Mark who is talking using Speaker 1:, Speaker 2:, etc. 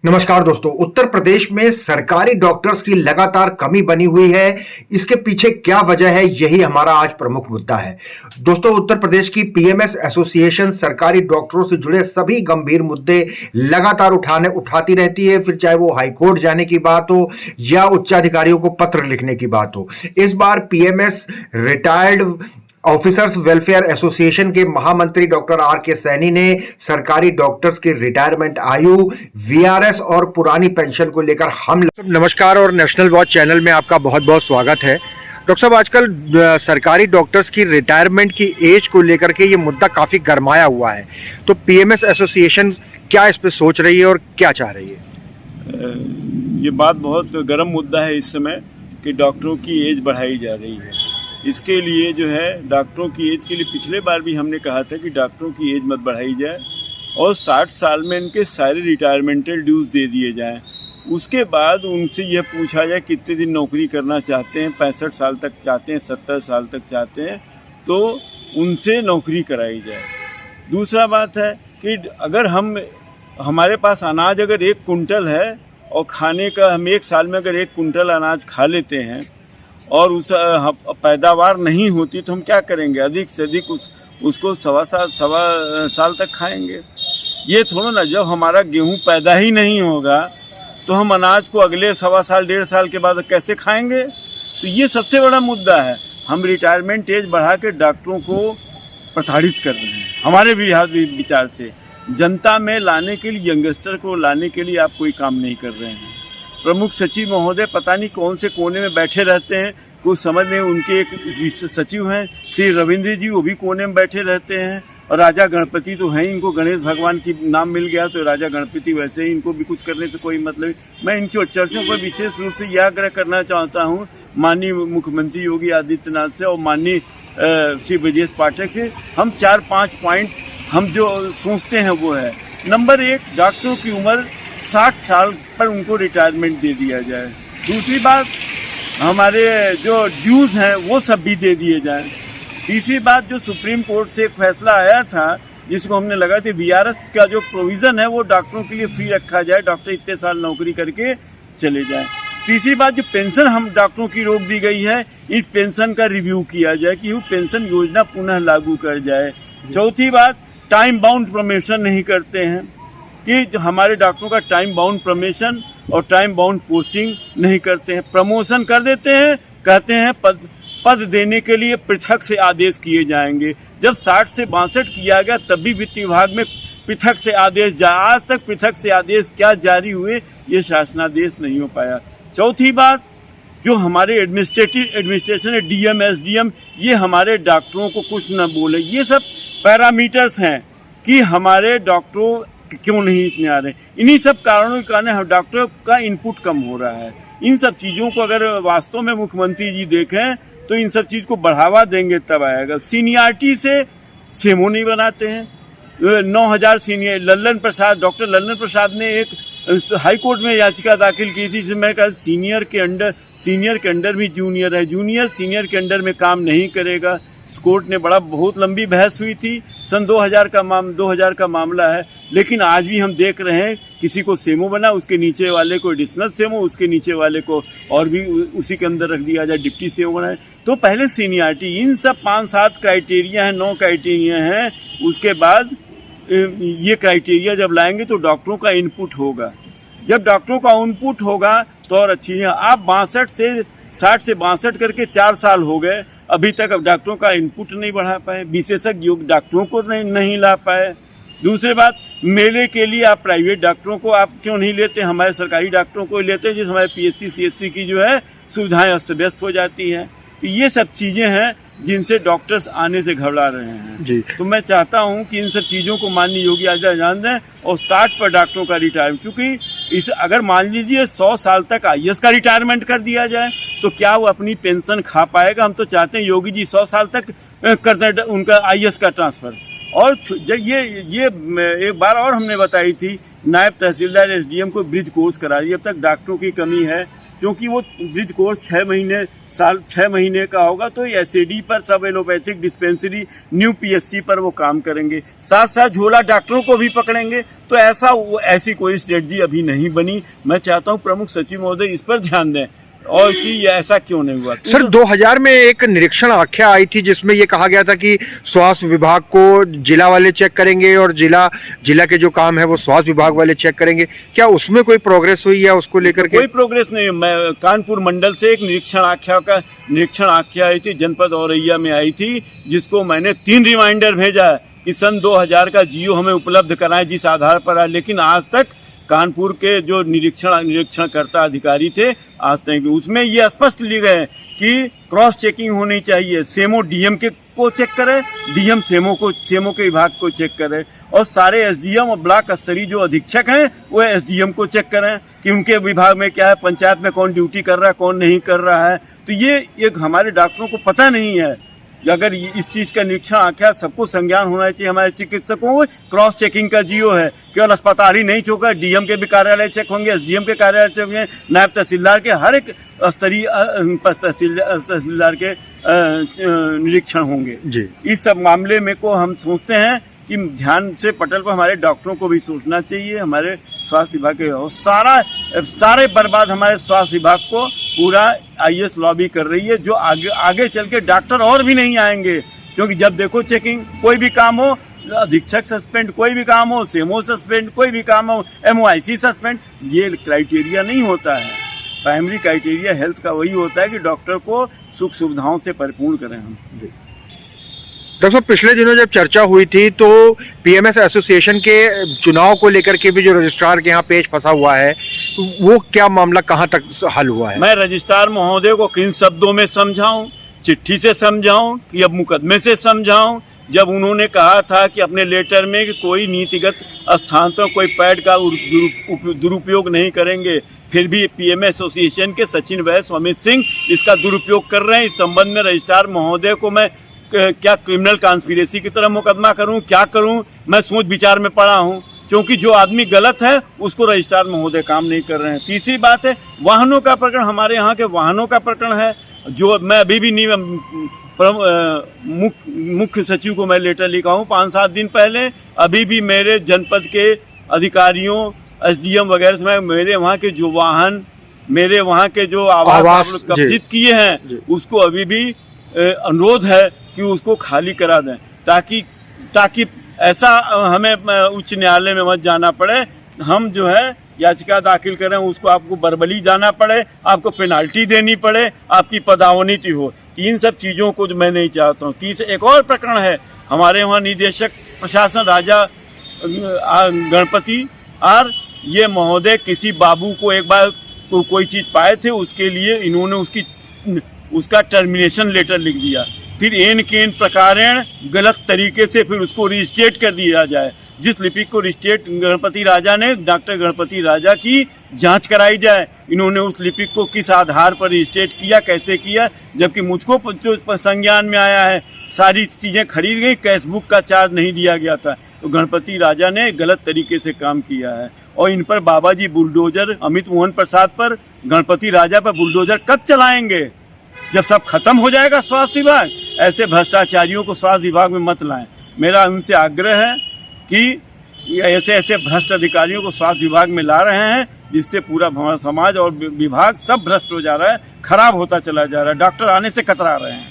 Speaker 1: नमस्कार दोस्तों। उत्तर प्रदेश में सरकारी डॉक्टर्स की लगातार कमी बनी हुई है। इसके पीछे क्या वजह है, यही हमारा आज प्रमुख मुद्दा है। दोस्तों, उत्तर प्रदेश की पीएमएस एसोसिएशन सरकारी डॉक्टरों से जुड़े सभी गंभीर मुद्दे लगातार उठाती रहती है, फिर चाहे वो हाईकोर्ट जाने की बात हो या उच्चाधिकारियों को पत्र लिखने की बात हो। इस बार PMS retired officers welfare association के महामंत्री डॉक्टर आर के सैनी ने सरकारी डॉक्टर्स की रिटायरमेंट आयु, वीआरएस और पुरानी पेंशन को लेकर नमस्कार और नेशनल वॉच चैनल में आपका बहुत बहुत स्वागत है। डॉक्टर साहब, आजकल सरकारी डॉक्टर्स की रिटायरमेंट की एज को लेकर के ये मुद्दा काफी गरमाया हुआ है, तो पीएमएस एसोसिएशन क्या इस पर सोच रही है और क्या चाह रही है?
Speaker 2: ये बात बहुत गर्म मुद्दा है इस समय कि डॉक्टरों की एज बढ़ाई जा रही है। इसके लिए जो है डॉक्टरों की एज के लिए पिछले बार भी हमने कहा था कि डॉक्टरों की एज मत बढ़ाई जाए और 60 साल में इनके सारे रिटायरमेंटल ड्यूज दे दिए जाएं। उसके बाद उनसे यह पूछा जाए कितने दिन नौकरी करना चाहते हैं, 65 साल तक चाहते हैं, 70 साल तक चाहते हैं, तो उनसे नौकरी कराई जाए। दूसरा बात है कि अगर हमारे पास अनाज अगर 1 कुंटल है और खाने का हम 1 साल में अगर 1 कुंटल अनाज खा लेते हैं और उस पैदावार नहीं होती तो हम क्या करेंगे? अधिक से अधिक उसको सवा साल तक खाएंगे। ये थोड़ा ना, जब हमारा गेहूं पैदा ही नहीं होगा तो हम अनाज को अगले सवा साल 1.5 साल के बाद कैसे खाएंगे? तो ये सबसे बड़ा मुद्दा है। हम रिटायरमेंट एज बढ़ा के डॉक्टरों को प्रताड़ित कर रहे हैं। हमारे विचार से जनता में लाने के लिए, यंगस्टर को लाने के लिए आप कोई काम नहीं कर रहे हैं। प्रमुख सचिव महोदय पता नहीं कौन से कोने में बैठे रहते हैं, कुछ समझ नहीं। उनके एक सचिव हैं श्री रविंद्र जी, वो भी कोने में बैठे रहते हैं। और राजा गणपति तो हैं, इनको गणेश भगवान की नाम मिल गया तो राजा गणपति वैसे ही, इनको भी कुछ करने से कोई मतलब नहीं। मैं इन चर्चाओं पर विशेष रूप से यह आग्रह करना चाहता हूँ माननीय मुख्यमंत्री योगी आदित्यनाथ से और माननीय श्री ब्रजेश पाठक से। हम 4-5 पॉइंट हम जो सोचते हैं वो है, नंबर 1, डॉक्टरों की उम्र 60 साल पर उनको रिटायरमेंट दे दिया जाए। दूसरी बात, हमारे जो ड्यूज हैं वो सब भी दे दिए जाएं। तीसरी बात, जो सुप्रीम कोर्ट से एक फैसला आया था जिसको हमने लगा था, वीआरएस का जो प्रोविज़न है वो डॉक्टरों के लिए फ्री रखा जाए, डॉक्टर इतने साल नौकरी करके चले जाएं। तीसरी बात, जो पेंशन हम डॉक्टरों की रोक दी गई है, इस पेंशन का रिव्यू किया जाए कि वो पेंशन योजना पुनः लागू कर जाए। चौथी बात, टाइम बाउंड प्रमोशन नहीं करते हैं कि जो हमारे डॉक्टरों का टाइम बाउंड प्रमोशन और टाइम बाउंड पोस्टिंग नहीं करते हैं। प्रमोशन कर देते हैं, कहते हैं पद देने के लिए पृथक से आदेश किए जाएंगे। जब 60 से 62 किया गया तब भी वित्त विभाग में पृथक से आदेश आज तक पृथक से आदेश क्या जारी हुए, ये शासनादेश नहीं हो पाया। चौथी बात, जो हमारे एडमिनिस्ट्रेशन है, डीएम एसडीएम, ये हमारे डॉक्टरों को कुछ न बोले। ये सब पैरामीटर्स हैं कि हमारे डॉक्टरों क्यों नहीं इतने आ रहे। इन्हीं सब कारणों के कारण डॉक्टर का इनपुट कम हो रहा है। इन सब चीज़ों को अगर वास्तव में मुख्यमंत्री जी देखें तो इन सब चीज़ को बढ़ावा देंगे तब आएगा। सीनियरिटी से सेमो नहीं बनाते हैं। 9000 सीनियर डॉक्टर लल्लन प्रसाद ने एक हाई कोर्ट में याचिका दाखिल की थी जिसमें कहा सीनियर के अंडर भी जूनियर है, जूनियर सीनियर के अंडर में काम नहीं करेगा। कोर्ट ने बहुत लंबी बहस हुई थी। सन 2000 का मामला है, लेकिन आज भी हम देख रहे हैं किसी को सेमो बना, उसके नीचे वाले को एडिशनल सेमो, उसके नीचे वाले को और भी उसी के अंदर रख दिया जाए, डिप्टी सेमो बनाए। तो पहले सीनियरिटी, इन सब 5-7 क्राइटेरिया हैं, 9 क्राइटेरिया हैं। उसके बाद ये क्राइटेरिया जब लाएंगे तो डॉक्टरों का इनपुट होगा। जब डॉक्टरों का इनपुट होगा तो और अच्छी है। आप 60 से 62 करके 4 साल हो गए, अभी तक अब डॉक्टरों का इनपुट नहीं बढ़ा पाए, विशेषज्ञ डॉक्टरों को नहीं ला पाए। दूसरी बात, मेले के लिए आप प्राइवेट डॉक्टरों को आप क्यों नहीं लेते, हमारे सरकारी डॉक्टरों को लेते हैं, जिस हमारे पीएचसी सीएचसी की जो है सुविधाएं अस्त व्यस्त हो जाती हैं। तो ये सब चीज़ें हैं जिनसे डॉक्टर्स आने से घबरा रहे हैं जी। तो मैं चाहता हूं कि इन सब चीज़ों को माननीय योगी आदित्यनाथ जान दें और 60 पर डॉक्टरों का रिटायरमेंट, क्योंकि अगर मान लीजिए 100 साल तक आईएएस का रिटायरमेंट कर दिया जाए तो क्या वो अपनी पेंशन खा पाएगा? हम तो चाहते हैं योगी जी 100 साल तक कर दें उनका आईएएस का ट्रांसफ़र। और जब ये एक बार और हमने बताई थी, नायब तहसीलदार एसडीएम को ब्रिज कोर्स करा दिया। अब तक डॉक्टरों की कमी है, क्योंकि वो ब्रिज कोर्स 6 महीने का होगा, तो एसएडी पर, सब एलोपैथिक डिस्पेंसरी, न्यू पीएससी पर वो काम करेंगे, साथ साथ झोला डॉक्टरों को भी पकड़ेंगे। तो ऐसी कोई स्ट्रेटजी अभी नहीं बनी। मैं चाहता हूँ प्रमुख सचिव महोदय इस पर ध्यान दें और कि ये ऐसा क्यों नहीं हुआ।
Speaker 1: सर 2000 में एक निरीक्षण आख्या आई थी जिसमें ये कहा गया था कि स्वास्थ्य विभाग को जिला वाले चेक करेंगे और जिला के जो काम है वो स्वास्थ्य विभाग वाले चेक करेंगे। क्या उसमें कोई प्रोग्रेस हुई है उसको लेकर के?
Speaker 2: कोई प्रोग्रेस नहीं है। मैं कानपुर मंडल से एक निरीक्षण आख्या आई थी, जनपद औरैया में आई थी, जिसको मैंने 3 रिमाइंडर भेजा है कि सन 2000 का जियो हमें उपलब्ध कराएं जिस आधार पर है, लेकिन आज तक कानपुर के जो निरीक्षणकर्ता अधिकारी थे आज तक उसमें ये स्पष्ट लिखे गए कि क्रॉस चेकिंग होनी चाहिए। सेमो डीएम के को चेक करे, डीएम सेमो के विभाग को चेक करे, और सारे एसडीएम और ब्लॉक स्तरीय जो अधीक्षक हैं वो एसडीएम को चेक करें कि उनके विभाग में क्या है, पंचायत में कौन ड्यूटी कर रहा है, कौन नहीं कर रहा है। तो ये एक हमारे डॉक्टरों को पता नहीं है। अगर इस चीज का निरीक्षण आख्या सबको संज्ञान होना चाहिए। हमारे चिकित्सकों को क्रॉस चेकिंग का जियो है, केवल अस्पताल ही नहीं होगा, डीएम के भी कार्यालय चेक होंगे, एसडीएम के कार्यालय चेक होंगे, नायब तहसीलदार के, हर एक स्तरीय तहसीलदार के निरीक्षण होंगे जी। इस सब मामले में को हम सोचते हैं कि ध्यान से पटल पर हमारे डॉक्टरों को भी सोचना चाहिए। हमारे स्वास्थ्य विभाग के और सारे बर्बाद हमारे स्वास्थ्य विभाग को पूरा आईएएस लॉबी कर रही है, जो आगे चल के डॉक्टर और भी नहीं आएंगे। क्योंकि जब देखो चेकिंग कोई भी काम हो, अधीक्षक सस्पेंड, कोई भी काम हो सेमो सस्पेंड, कोई भी काम हो एमओआईसी सस्पेंड, ये क्राइटेरिया नहीं होता है। प्राइमरी क्राइटेरिया हेल्थ का वही होता है कि डॉक्टर को सुख सुविधाओं से परिपूर्ण करें हम।
Speaker 1: डॉक्टर साहब, पिछले दिनों जब चर्चा हुई थी तो पीएमएस एसोसिएशन के चुनाव को लेकर के भी जो रजिस्ट्रार के यहाँ पेच फंसा हुआ है, वो क्या मामला कहाँ तक हल हुआ है?
Speaker 2: मैं रजिस्ट्रार महोदय को किन शब्दों में समझाऊं, चिट्ठी से समझाऊं कि अब मुकदमे से समझाऊं? जब उन्होंने कहा था कि अपने लेटर में कि कोई नीतिगत स्थानांतरण, कोई पैड का दुरुपयोग नहीं करेंगे, फिर भी पीएमएस एसोसिएशन के सचिन वैश्य, अमित सिंह इसका दुरुपयोग कर रहे हैं। इस संबंध में रजिस्ट्रार महोदय को मैं क्या क्रिमिनल कॉन्स्पिरेसी की तरह मुकदमा करूं, क्या करूं, मैं सोच विचार में पड़ा हूं। क्योंकि जो आदमी गलत है उसको रजिस्ट्रार महोदय काम नहीं कर रहे हैं। तीसरी बात है वाहनों का प्रकरण, हमारे यहाँ के वाहनों का प्रकरण है, जो मैं अभी भी मुख्य सचिव को मैं लेटर लिखा हूँ 5-7 दिन पहले। अभी भी मेरे जनपद के अधिकारियों, एसडीएम वगैरह से मेरे वहाँ के जो वाहन, मेरे वहाँ के जो आवास कब्जित किए हैं, उसको अभी भी अनुरोध है कि उसको खाली करा दें, ताकि ऐसा हमें उच्च न्यायालय में मत जाना पड़े। हम जो है याचिका दाखिल करें, उसको आपको बरबली जाना पड़े, आपको पेनाल्टी देनी पड़े, आपकी पदावनति हो। इन सब चीज़ों को मैं नहीं चाहता हूँ। एक और प्रकरण है, हमारे वहाँ निदेशक प्रशासन राजा गणपति और ये महोदय किसी बाबू को एक बार कोई चीज़ पाए थे, उसके लिए इन्होंने उसका टर्मिनेशन लेटर लिख दिया। फिर एन प्रकारेण गलत तरीके से फिर उसको रजिस्ट्रेट कर दिया जाए। जिस लिपिक को रजिस्ट्रेट गणपति राजा ने, डॉक्टर गणपति राजा की जांच कराई जाए, इन्होंने उस लिपिक को किस आधार पर रजिस्ट्रेट किया, कैसे किया, जबकि मुझको संज्ञान में आया है सारी चीज़ें खरीद गई, कैशबुक का चार्ज नहीं दिया गया था। तो गणपति राजा ने गलत तरीके से काम किया है। और इन पर बाबा जी बुलडोजर, अमित मोहन प्रसाद पर, गणपति राजा पर बुलडोजर कब चलाएंगे? जब सब खत्म हो जाएगा स्वास्थ्य विभाग। ऐसे भ्रष्टाचारियों को स्वास्थ्य विभाग में मत लाएं। मेरा उनसे आग्रह है कि ऐसे भ्रष्ट अधिकारियों को स्वास्थ्य विभाग में ला रहे हैं, जिससे पूरा समाज और विभाग सब भ्रष्ट हो जा रहा है, खराब होता चला जा रहा है, डॉक्टर आने से कतरा रहे हैं।